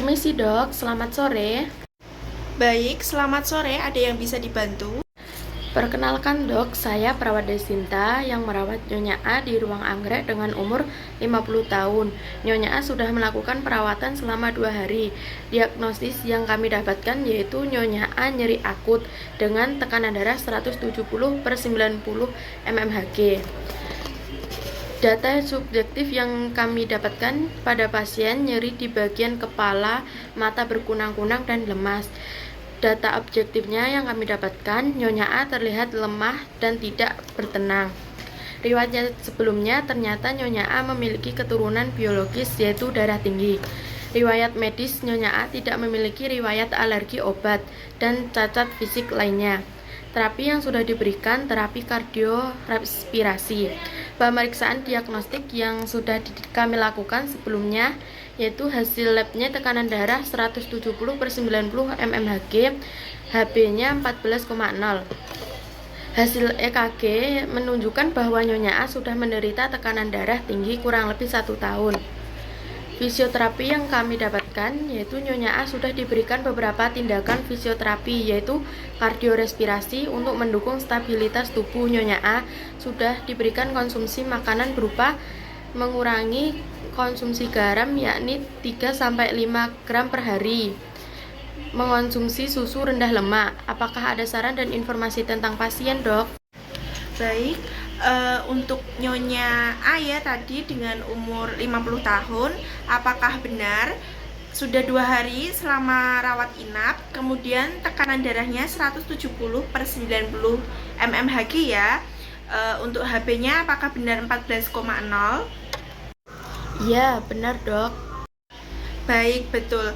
Permisi dok, selamat sore. Baik, selamat sore. Ada yang bisa dibantu? Perkenalkan dok, saya perawat Desinta yang merawat Nyonya A di ruang anggrek dengan umur 50 tahun. Nyonya A sudah melakukan perawatan selama 2 hari. Diagnosis yang kami dapatkan yaitu Nyonya A nyeri akut dengan tekanan darah 170/90 mmHg. Data subjektif yang kami dapatkan pada pasien nyeri di bagian kepala, mata berkunang-kunang dan lemas. Data objektifnya yang kami dapatkan, Nyonya A terlihat lemah dan tidak bertenang. Riwayat sebelumnya ternyata Nyonya A memiliki keturunan biologis yaitu darah tinggi. Riwayat medis, Nyonya A tidak memiliki riwayat alergi obat dan cacat fisik lainnya. Terapi yang sudah diberikan terapi kardiorespirasi. Pemeriksaan diagnostik yang sudah kami lakukan sebelumnya yaitu hasil labnya tekanan darah 170/90 mmHg, HB-nya 14,0. Hasil EKG menunjukkan bahwa Nyonya A sudah menderita tekanan darah tinggi kurang lebih 1 tahun. Fisioterapi yang kami dapatkan yaitu Nyonya A sudah diberikan beberapa tindakan fisioterapi yaitu kardiorespirasi untuk mendukung stabilitas tubuh. Nyonya A sudah diberikan konsumsi makanan berupa mengurangi konsumsi garam yakni 3-5 gram per hari, mengonsumsi susu rendah lemak. Apakah ada saran dan informasi tentang pasien dok? Baik, untuk Nyonya A ya tadi dengan umur 50 tahun, apakah benar sudah 2 hari selama rawat inap, kemudian tekanan darahnya 170/90 mmHg ya. Untuk HB-nya apakah benar 14,0? Iya, benar dok. Baik, betul.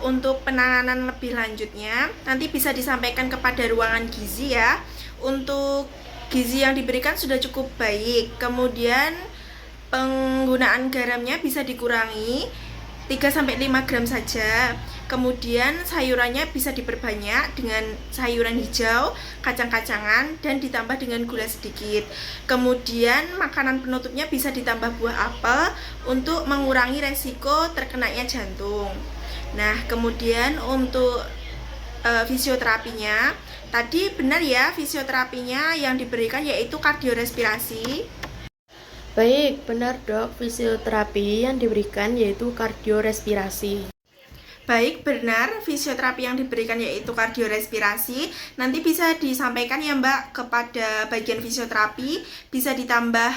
Untuk penanganan lebih lanjutnya, nanti bisa disampaikan kepada ruangan gizi ya. Untuk gizi yang diberikan sudah cukup baik. Kemudian penggunaan garamnya bisa dikurangi 3-5 gram saja. Kemudian sayurannya bisa diperbanyak dengan sayuran hijau, kacang-kacangan, dan ditambah dengan gula sedikit. Kemudian makanan penutupnya bisa ditambah buah apel untuk mengurangi resiko terkenanya jantung. Nah, kemudian untuk fisioterapinya, tadi benar ya fisioterapinya yang diberikan yaitu kardiorespirasi. Baik, benar dok, fisioterapi yang diberikan yaitu kardiorespirasi. Baik, benar fisioterapi yang diberikan yaitu kardiorespirasi. Nanti bisa disampaikan ya Mbak kepada bagian fisioterapi, bisa ditambah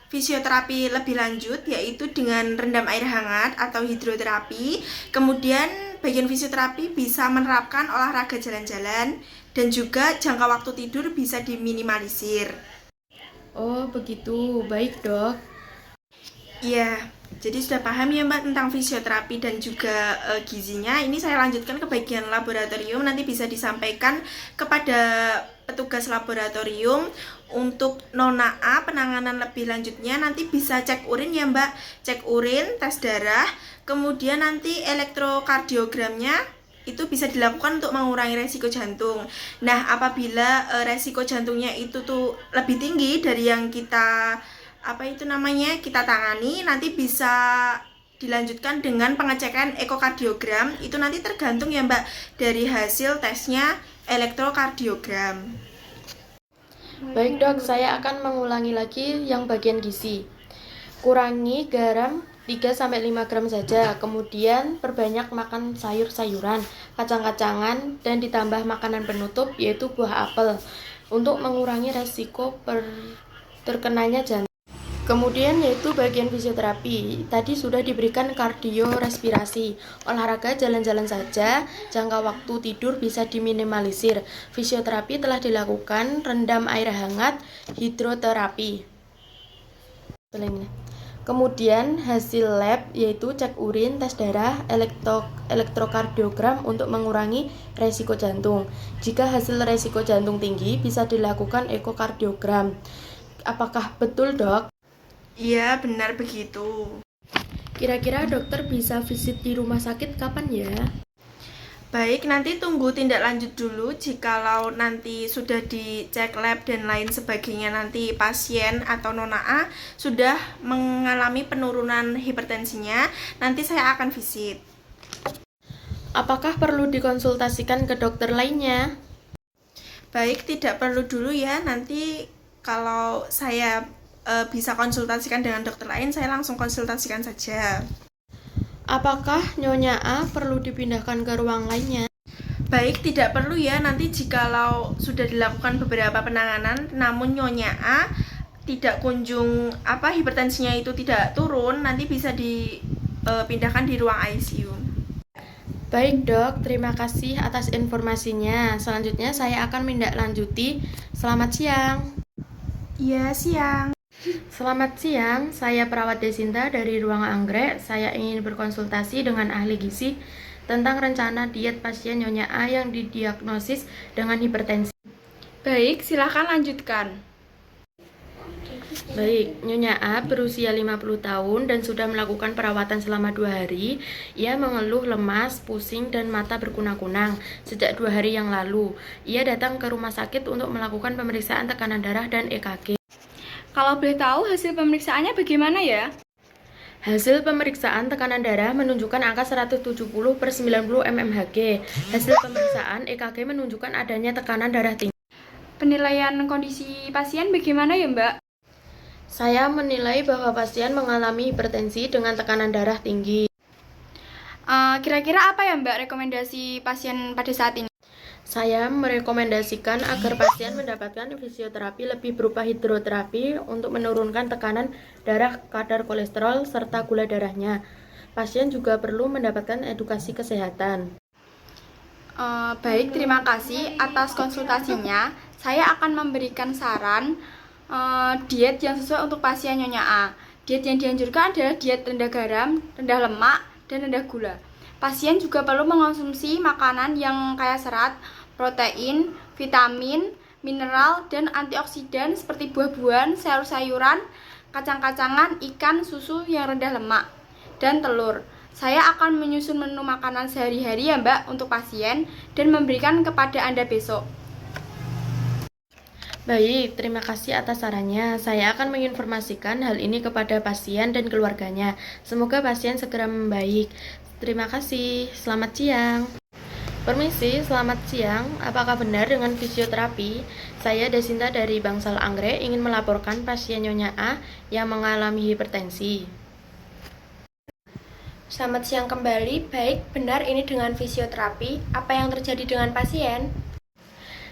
fisioterapi lebih lanjut yaitu dengan rendam air hangat atau hidroterapi. Kemudian bagian fisioterapi bisa menerapkan olahraga jalan-jalan dan juga jangka waktu tidur bisa diminimalisir. Oh begitu, baik dok. Iya, jadi sudah paham ya Mbak tentang fisioterapi dan juga gizinya. Ini saya lanjutkan ke bagian laboratorium, nanti bisa disampaikan kepada petugas laboratorium. Untuk Nona A, penanganan lebih lanjutnya nanti bisa cek urin ya Mbak. Cek urin, tes darah, kemudian nanti elektrokardiogramnya itu bisa dilakukan untuk mengurangi resiko jantung. Nah, apabila resiko jantungnya itu tuh lebih tinggi dari yang kita kita tangani, nanti bisa dilanjutkan dengan pengecekan ekokardiogram. Itu nanti tergantung ya Mbak dari hasil tesnya elektrokardiogram. Baik dok, saya akan mengulangi lagi yang bagian gizi. Kurangi garam 3-5 gram saja, kemudian perbanyak makan sayur-sayuran, kacang-kacangan, dan ditambah makanan penutup yaitu buah apel untuk mengurangi resiko terkenanya jantung. Kemudian yaitu bagian fisioterapi, tadi sudah diberikan kardiorespirasi, olahraga jalan-jalan saja, jangka waktu tidur bisa diminimalisir. Fisioterapi telah dilakukan, rendam air hangat, hidroterapi. Kemudian hasil lab yaitu cek urin, tes darah, elektrokardiogram untuk mengurangi resiko jantung. Jika hasil resiko jantung tinggi bisa dilakukan ekokardiogram. Apakah betul dok? Iya, benar begitu. Kira-kira dokter bisa visit di rumah sakit kapan ya? Baik, nanti tunggu tindak lanjut dulu. Jikalau nanti sudah dicek lab dan lain sebagainya, nanti pasien atau Nona A sudah mengalami penurunan hipertensinya, nanti saya akan visit. Apakah perlu dikonsultasikan ke dokter lainnya? Baik, tidak perlu dulu ya. Nanti kalau saya bisa konsultasikan dengan dokter lain, saya langsung konsultasikan saja. Apakah Nyonya A perlu dipindahkan ke ruang lainnya? Baik, tidak perlu ya. Nanti jikalau sudah dilakukan beberapa penanganan, namun Nyonya A tidak kunjung hipertensinya itu tidak turun, nanti bisa dipindahkan di ruang ICU. Baik dok, terima kasih atas informasinya. Selanjutnya saya akan menindaklanjuti. Selamat siang. Iya, siang. Selamat siang, saya perawat Desinta dari Ruang Anggrek. Saya ingin berkonsultasi dengan ahli gizi tentang rencana diet pasien Nyonya A yang didiagnosis dengan hipertensi. Baik, silakan lanjutkan. Baik, Nyonya A berusia 50 tahun dan sudah melakukan perawatan selama 2 hari. Ia mengeluh lemas, pusing, dan mata berkunang-kunang sejak 2 hari yang lalu. Ia datang ke rumah sakit untuk melakukan pemeriksaan tekanan darah dan EKG. Kalau boleh tahu hasil pemeriksaannya bagaimana ya? Hasil pemeriksaan tekanan darah menunjukkan angka 170/90 mmHg. Hasil pemeriksaan EKG menunjukkan adanya tekanan darah tinggi. Penilaian kondisi pasien bagaimana ya, Mbak? Saya menilai bahwa pasien mengalami hipertensi dengan tekanan darah tinggi. Kira-kira apa ya, Mbak, rekomendasi pasien pada saat ini? Saya merekomendasikan agar pasien mendapatkan fisioterapi lebih berupa hidroterapi untuk menurunkan tekanan darah, kadar kolesterol, serta gula darahnya. Pasien juga perlu mendapatkan edukasi kesehatan. Baik, terima kasih atas konsultasinya. Saya akan memberikan saran diet yang sesuai untuk pasien Nyonya A. Diet yang dianjurkan adalah diet rendah garam, rendah lemak, dan rendah gula. Pasien juga perlu mengonsumsi makanan yang kaya serat, protein, vitamin, mineral, dan antioksidan seperti buah-buahan, sayur-sayuran, kacang-kacangan, ikan, susu yang rendah lemak, dan telur. Saya akan menyusun menu makanan sehari-hari ya Mbak untuk pasien dan memberikan kepada Anda besok. Baik, terima kasih atas sarannya. Saya akan menginformasikan hal ini kepada pasien dan keluarganya. Semoga pasien segera membaik. Terima kasih. Selamat siang. Permisi, selamat siang. Apakah benar dengan fisioterapi? Saya Desinta dari Bangsal Anggrek ingin melaporkan pasien Nyonya A yang mengalami hipertensi. Selamat siang kembali. Baik, benar ini dengan fisioterapi. Apa yang terjadi dengan pasien?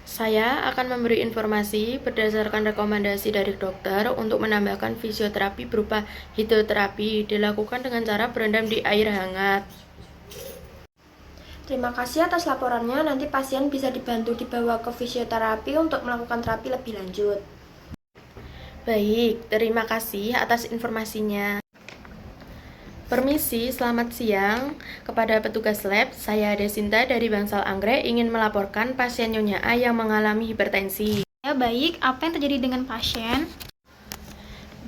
Saya akan memberi informasi berdasarkan rekomendasi dari dokter untuk menambahkan fisioterapi berupa hidroterapi dilakukan dengan cara berendam di air hangat. Terima kasih atas laporannya. Nanti pasien bisa dibantu dibawa ke fisioterapi untuk melakukan terapi lebih lanjut. Baik, terima kasih atas informasinya. Permisi, selamat siang. Kepada petugas lab, saya Desinta dari Bangsal Anggrek ingin melaporkan pasien Nyonya A yang mengalami hipertensi. Ya, baik. Apa yang terjadi dengan pasien?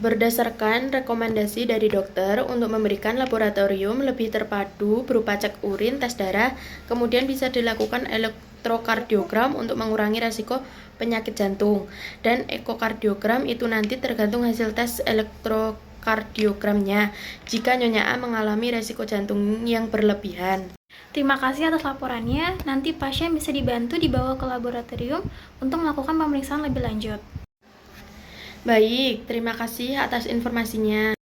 Berdasarkan rekomendasi dari dokter untuk memberikan laboratorium lebih terpadu berupa cek urin, tes darah, kemudian bisa dilakukan elektrokardiogram untuk mengurangi risiko penyakit jantung. Dan ekokardiogram itu nanti tergantung hasil tes elektrokardiogramnya jika Nyonya A mengalami risiko jantung yang berlebihan. Terima kasih atas laporannya. Nanti pasien bisa dibantu dibawa ke laboratorium untuk melakukan pemeriksaan lebih lanjut. Baik, terima kasih atas informasinya.